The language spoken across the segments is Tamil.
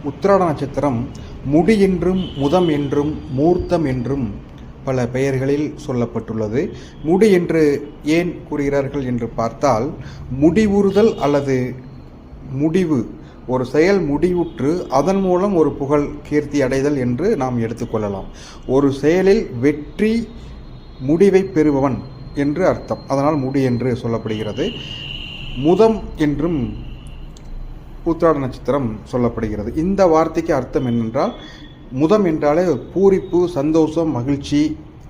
உத்திராட நட்சத்திரம் முடி என்றும் முதம் என்றும் மூர்த்தம் என்றும் பல பெயர்களில் சொல்லப்பட்டுள்ளது. முடி என்று ஏன் கூறுகிறார்கள் என்று பார்த்தால், முடிவுறுதல் அல்லது முடிவு, ஒரு செயல் முடிவுற்று அதன் மூலம் ஒரு புகழ் கீர்த்தி அடைதல் என்று நாம் எடுத்துக்கொள்ளலாம். ஒரு செயலில் வெற்றி முடிவை பெறுபவன் என்று அர்த்தம். அதனால் முடி என்று சொல்லப்படுகிறது. முதம் என்றும் உத்திராட நட்சத்திரம் சொல்லப்படுகிறது. இந்த வார்த்தைக்கு அர்த்தம் என்னென்றால், முதம் என்றாலே பூரிப்பு, சந்தோஷம், மகிழ்ச்சி,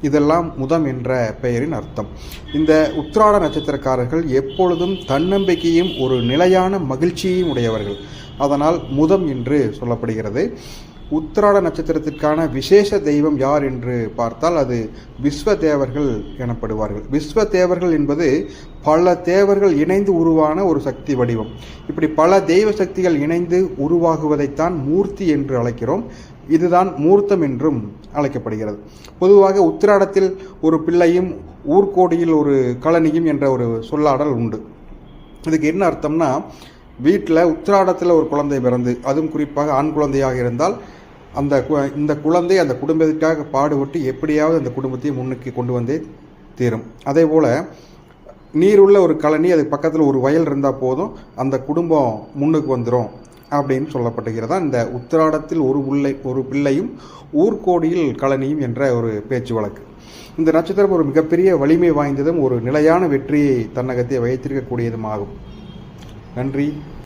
இதெல்லாம் முதம் என்ற பெயரின் அர்த்தம். இந்த உத்திராட நட்சத்திரக்காரர்கள் எப்பொழுதும் தன்னம்பிக்கையும் ஒரு நிலையான மகிழ்ச்சியையும் உடையவர்கள். அதனால் முதம் என்று சொல்லப்படுகிறது. உத்திராட நட்சத்திரத்திற்கான விசேஷ தெய்வம் யார் என்று பார்த்தால் அது விஸ்வ தேவர்கள் எனப்படுவார்கள். விஸ்வ தேவர்கள் என்பது பல தேவர்கள் இணைந்து உருவான ஒரு சக்தி வடிவம். இப்படி பல தெய்வ சக்திகள் இணைந்து உருவாகுவதைத்தான் மூர்த்தி என்று அழைக்கிறோம். இதுதான் மூர்த்தம் என்றும் அழைக்கப்படுகிறது. பொதுவாக உத்திராடத்தில் ஒரு பிள்ளையும் ஊர்கோடியில் ஒரு கழனியும் என்ற ஒரு சொல்லாடல் உண்டு. இதுக்கு என்ன அர்த்தம்னா, வீட்டில் உத்திராடத்தில் ஒரு குழந்தை பிறந்து, அதுவும் குறிப்பாக ஆண் குழந்தையாக இருந்தால் இந்த குழந்தை அந்த குடும்பத்திற்காக பாடுபட்டு எப்படியாவது அந்த குடும்பத்தையும் முன்னுக்கு கொண்டு வந்தே தீரும். அதே போல் நீருள்ள ஒரு கழனி, அது பக்கத்தில் ஒரு வயல் இருந்தால் போதும், அந்த குடும்பம் முன்னுக்கு வந்துடும் அப்படின்னு சொல்லப்பட்டுகிறதா இந்த உத்திராடத்தில் ஒரு பிள்ளையும் ஊர்கோடியில் கழனியும் என்ற ஒரு பேச்சு வழக்கு. இந்த நட்சத்திரம் ஒரு மிகப்பெரிய வலிமை வாய்ந்ததும் ஒரு நிலையான வெற்றியை தன்னகத்தை வைத்திருக்கக்கூடியதும் ஆகும். நன்றி.